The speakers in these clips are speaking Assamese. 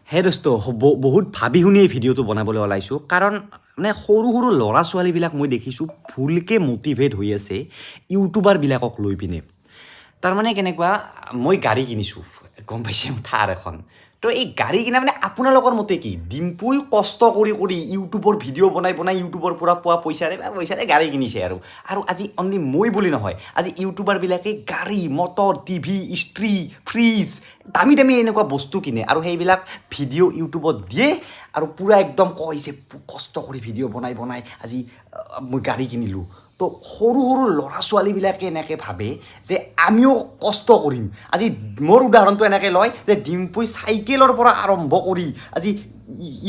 হে দোস্ত বহুত ভাবি শুনি এই ভিডিঅ'টো বনাবলৈ ওলাইছোঁ কাৰণ মানে সৰু সৰু ল'ৰা ছোৱালীবিলাক মই দেখিছোঁ ভুলকৈ মটিভেট হৈ আছে ইউটিউবাৰবিলাকক লৈ পিনে তাৰমানে কেনেকুৱা মই গাড়ী কিনিছোঁ গম পাইছে থাৰ এখন তো এই গাড়ী কিনা মানে আপোনালোকৰ মতে কি ডিম্পুই কষ্ট কৰি ইউটিউবৰ ভিডিঅ' বনাই ইউটিউবৰ পৰা পোৱা পইচাৰে গাড়ী কিনিছে আৰু আজি অনলি মই বুলি নহয় আজি ইউটিউবাৰবিলাকে গাড়ী মটৰ টিভি ইস্ত্ৰি ফ্ৰিজ দামী এনেকুৱা বস্তু কিনে আৰু সেইবিলাক ভিডিঅ' ইউটিউবত দিয়ে আৰু পূৰা একদম কৈছে কষ্ট কৰি ভিডিঅ' বনাই আজি মই গাড়ী কিনিলোঁ তো সৰু সৰু ল'ৰা ছোৱালীবিলাকে এনেকৈ ভাবে যে আমিও কষ্ট কৰিম আজি মোৰ উদাহৰণটো এনেকৈ লয় যে ডিম্পুই চাইকেলৰ পৰা আৰম্ভ কৰি আজি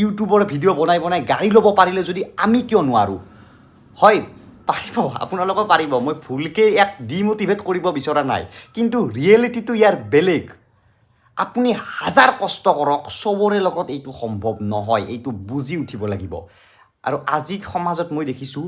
ইউটিউবৰ ভিডিঅ' বনাই গাড়ী ল'ব পাৰিলে যদি আমি কিয় নোৱাৰোঁ হয় পাৰিব আপোনালোকে পাৰিব মই ভুলকৈ ইয়াক ডিম'টিভেট কৰিব বিচৰা নাই কিন্তু ৰিয়েলিটিটো ইয়াৰ বেলেগ আপুনি হাজাৰ কষ্ট কৰক চবৰে লগত এইটো সম্ভৱ নহয় এইটো বুজি উঠিব লাগিব আৰু আজি সমাজত মই দেখিছোঁ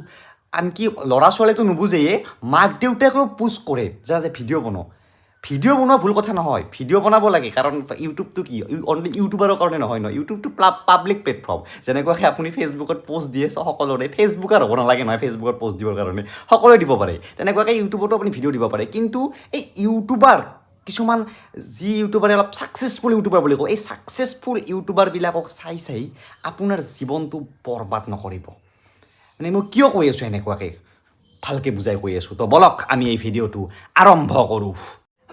আনকি ল'ৰা ছোৱালীটো নুবুজেয়ে মাক দেউতাকেও পোষ্ট কৰে যে ভিডিঅ' বনোৱা ভুল কথা নহয় ভিডিঅ' বনাব লাগে কাৰণ ইউটিউবটো কি অনলি ইউটিউবাৰৰ কাৰণে নহয় ইউটিউবটো পাব্লিক প্লেটফৰ্ম যেনেকুৱাকৈ আপুনি ফেচবুকত পোষ্ট দিয়ে সকলোৰে ফেচবুকাৰ হ'ব নালাগে নহয় ফেচবুকত পোষ্ট দিবৰ কাৰণে সকলোৱে দিব পাৰে তেনেকুৱাকৈ ইউটিউবতো আপুনি ভিডিঅ' দিব পাৰে কিন্তু এই ইউটিউবাৰ কিছুমান যি ইউটিউবাৰে অলপ ছাকচেছফুল ইউটিউবাৰ বুলি কওঁ এই ছাকচেছফুল ইউটিউবাৰবিলাকক চাই আপোনাৰ জীৱনটো বৰবাদ নকৰিব মানে মই কিয় কৈ আছোঁ এনেকুৱাকৈ ভালকৈ বুজাই কৈ আছোঁ তো বলক আমি এই ভিডিঅ'টো আৰম্ভ কৰোঁ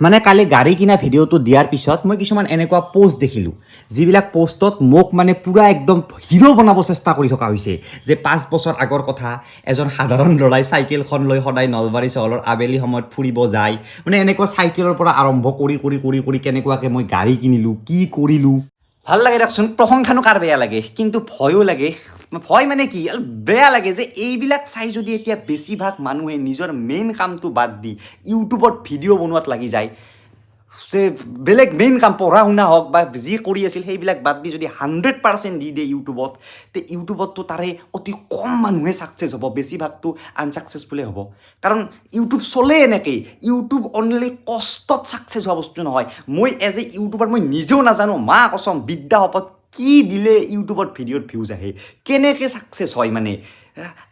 মানে কালি গাড়ী কিনা ভিডিঅ'টো দিয়াৰ পিছত মই কিছুমান এনেকুৱা পোষ্ট দেখিলোঁ যিবিলাক পোষ্টত মোক মানে পূৰা একদম হিৰ' বনাব চেষ্টা কৰি থকা হৈছে যে 5 বছৰ আগৰ কথা এজন সাধাৰণ ল'ৰাই চাইকেলখন লৈ সদায় নলবাৰী চহৰৰ আবেলি সময়ত ফুৰিব যায় মানে এনেকুৱা চাইকেলৰ পৰা আৰম্ভ কৰি কেনেকুৱাকৈ মই গাড়ী কিনিলোঁ কি কৰিলোঁ ভাল লাগে দিয়কচোন প্ৰশংসানো কাৰ বেয়া লাগে কিন্তু ভয়ো লাগে ভয় মানে কি বেয়া লাগে যে এইবিলাক চাই যদি এতিয়া বেছিভাগ মানুহে নিজৰ মেইন কামটো বাদ দি ইউটিউবত ভিডিঅ' বনোৱাত লাগি যায় যে বেলেগ মেইন কাম পঢ়া শুনা হওক বা যি কৰি আছিল সেইবিলাক বাদ দি যদি 100% দি দিয়ে ইউটিউবত তে ইউটিউবততো তাৰে অতি কম মানুহে ছাকচেছ হ'ব বেছিভাগটো আনছাকচেছফুলে হ'ব কাৰণ ইউটিউব চলে এনেকেই ইউটিউব অনলি কষ্টত ছাকচেছ হোৱা বস্তু নহয় মই এজ এ ইউটিউবাৰ মই নিজেও নাজানো মা কচম বিদ্যা শপত কি দিলে ইউটিউবত ভিডিঅ'ত ভিউজ আহে কেনেকৈ ছাকচেছ হয় মানে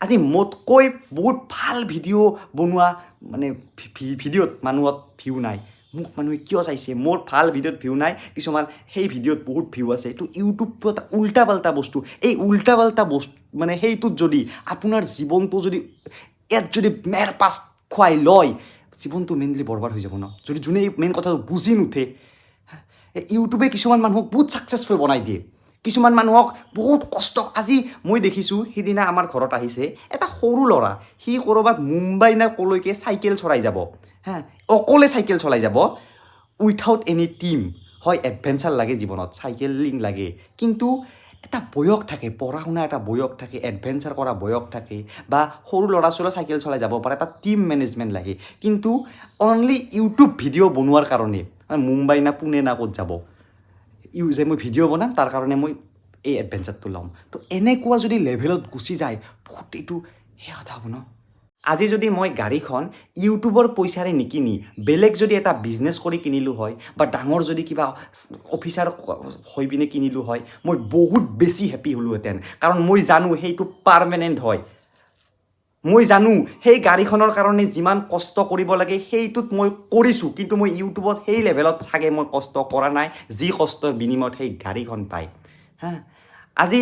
আজি মোতকৈ বহুত ভাল ভিডিঅ' বনোৱা মানে ভিডিঅ'ত মানুহত ভিউ নাই মোক মানুহে কিয় চাইছে মোৰ ভাল ভিডিঅ'ত ভিউ নাই কিছুমান সেই ভিডিঅ'ত বহুত ভিউ আছে তো ইউটিউবটো এটা উল্টা পাল্টা বস্তু এই উল্টা পাল্টা বস্তু মানে সেইটোত যদি আপোনাৰ জীৱনটো যদি ইয়াত যদি মেৰ পাছ খুৱাই লয় জীৱনটো মেইনলি বৰবাদ হৈ যাব ন যদি যোনে মেইন কথাটো বুজি নুঠে ইউটিউবে কিছুমান মানুহক বহুত ছাকচেছফুল বনাই দিয়ে কিছুমান মানুহক বহুত কষ্ট আজি মই দেখিছোঁ সিদিনা আমাৰ ঘৰত আহিছে এটা সৰু ল'ৰা সি ক'ৰবাত মুম্বাই না ক'লৈকে চাইকেল চলাই যাব হা অকলে চাইকেল চলাই যাব উইথাউট এনি টিম হয় এডভেঞ্চাৰ লাগে জীৱনত চাইকেলিং লাগে কিন্তু এটা বয়স থাকে পঢ়া শুনা এটা বয়স থাকে এডভেঞ্চাৰ কৰা বয়স থাকে বা সৰু ল'ৰা ছোৱালীয়ে চাইকেল চলাই যাব পাৰে এটা টিম মেনেজমেণ্ট লাগে কিন্তু অনলি ইউটিউব ভিডিঅ' বনোৱাৰ কাৰণে মুম্বাই না পুনে না ক'ত যাব যে মই ভিডিঅ' বনাম তাৰ কাৰণে মই এই এডভেঞ্চাৰটো ল'ম তো এনেকুৱা যদি লেভেলত গুচি যায় বহুত এইটো সেই কথা হ'ব ন আজি যদি মই গাড়ীখন ইউটিউবৰ পইচাৰে নিকিনি বেলেগ যদি এটা বিজনেছ কৰি কিনিলোঁ হয় বা ডাঙৰ যদি কিবা অফিচাৰ হৈ পিনে কিনিলোঁ হয় মই বহুত বেছি হেপ্পী হ'লোহেঁতেন কাৰণ মই জানো সেইটো পাৰ্মানেণ্ট হয় মই জানো সেই গাড়ীখনৰ কাৰণে যিমান কষ্ট কৰিব লাগে সেইটোত মই কৰিছোঁ কিন্তু মই ইউটিউবত সেই লেভেলত চাগে মই কষ্ট কৰা নাই যি কষ্টৰ বিনিময়ত সেই গাড়ীখন পায় হা আজি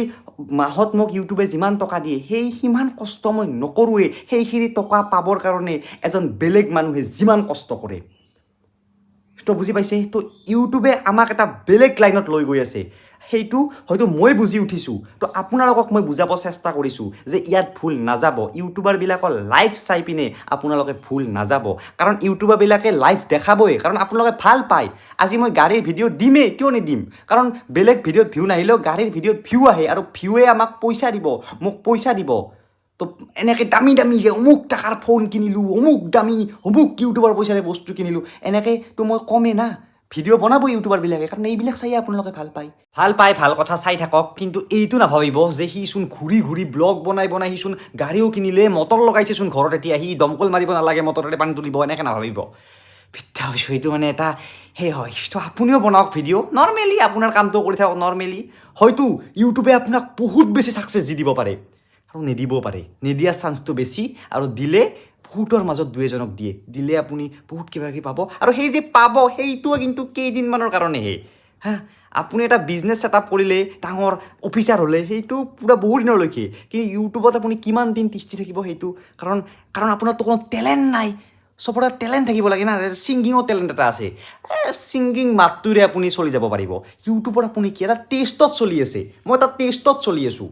মাহত মোক ইউটিউবে যিমান টকা দিয়ে সেই সিমান কষ্ট মই নকৰোঁৱেই সেইখিনি টকা পাবৰ কাৰণে এজন বেলেগ মানুহে যিমান কষ্ট কৰে তো বুজি পাইছে তো ইউটিউবে আমাক এটা বেলেগ লাইনত লৈ গৈ আছে সেইটো হয়তো মই বুজি উঠিছোঁ তো আপোনালোকক মই বুজাব চেষ্টা কৰিছোঁ যে ইয়াত ভুল নাযাব ইউটিউবাৰবিলাকৰ লাইভ চাই পিনে আপোনালোকে ভুল নাযাব কাৰণ ইউটিউবাৰবিলাকে লাইভ দেখাবই কাৰণ আপোনালোকে ভাল পায় আজি মই গাড়ীৰ ভিডিঅ' দিমেই কিয় নিদিম কাৰণ বেলেগ ভিডিঅ'ত ভিউ নাহিলেও গাড়ীৰ ভিডিঅ'ত ভিউ আহে আৰু ভিউৱে আমাক পইচা দিব মোক পইচা দিব তো এনেকৈ দামী যে অমুক টকাৰ ফোন কিনিলোঁ অমুক দামী অমুক ইউটিউবৰ পইচাৰে বস্তু কিনিলোঁ এনেকৈ তো মই কমেই না ভিডিঅ' বনাব ইউটিউবাৰবিলাকে কাৰণ এইবিলাক চাই আপোনালোকে ভাল পায় ভাল কথা চাই থাকক কিন্তু এইটো নাভাবিব যে সিচোন ঘূৰি ব্লগ বনাই সিচোন গাড়ীও কিনিলে মটৰ লগাইছেচোন ঘৰত এতিয়া সি দমকল মাৰিব নালাগে মটৰেৰে পানী তুলিব এনেকৈ নাভাবিব বিদ্যা হৈছোঁ এইটো মানে এটা সেই হয় তো আপুনিও বনাওক ভিডিঅ' নৰ্মেলি আপোনাৰ কামটো কৰি থাকক নৰ্মেলি হয়তো ইউটিউবে আপোনাক বহুত বেছি ছাকচেছ দি দিব পাৰে আৰু নিদিবও পাৰে নিদিয়াৰ চান্সটো বেছি আৰু দিলে বহুতৰ মাজত দুই এজনক দিলে আপুনি বহুত কিবা কিবি পাব আৰু সেই যে পাব সেইটোও কিন্তু কেইদিনমানৰ কাৰণেহে হা আপুনি এটা বিজনেছ ছেটআপ কৰিলে ডাঙৰ অফিচাৰ হ'লে সেইটো পূৰা বহুত দিনলৈকে কিন্তু ইউটিউবত আপুনি কিমান দিন তিষ্ঠি থাকিব সেইটো কাৰণ আপোনাৰতো কোনো টেলেণ্ট নাই চবৰে টেলেণ্ট থাকিব লাগে না ছিংগিঙৰ টেলেণ্ট এটা আছে ছিংগিং মাতটোৰে আপুনি চলি যাব পাৰিব ইউটিউবত আপুনি কি এটা টেষ্টত চলি আছে মই এটা টেষ্টত চলি আছোঁ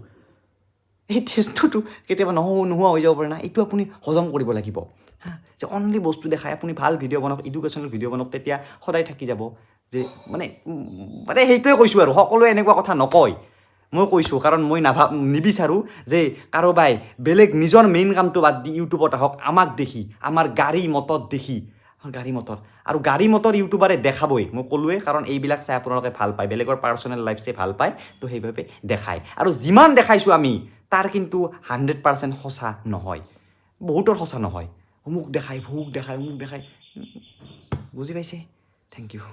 এই টেষ্টটোতো কেতিয়াবা নোহোৱা হৈ যাব পাৰে না এইটো আপুনি হজম কৰিব লাগিব হা যে অনলি বস্তু দেখাই আপুনি ভাল ভিডিঅ' বনাওক এডুকেশ্যনেল ভিডিঅ' বনাওক তেতিয়া সদায় থাকি যাব যে মানে সেইটোৱে কৈছোঁ আৰু সকলোৱে এনেকুৱা কথা নকয় মই কৈছোঁ কাৰণ মই নিবিচাৰোঁ যে কাৰোবাই বেলেগ নিজৰ মেইন কামটো বাদ দি ইউটিউবত আহক আমাক দেখি আমাৰ গাড়ী মটৰ দেখি আৰু গাড়ী মটৰ ইউটিউবাৰে দেখাবই মই ক'লোৱে কাৰণ এইবিলাক চাই আপোনালোকে ভাল পায় বেলেগৰ পাৰ্চনেল লাইফ চাই ভাল পায় তো সেইবাবে দেখায় আৰু যিমান দেখাইছোঁ আমি তাৰ কিন্তু 100% সঁচা নহয় বহুতৰ সঁচা নহয় অমুক দেখায় বুজি পাইছে থেংক ইউ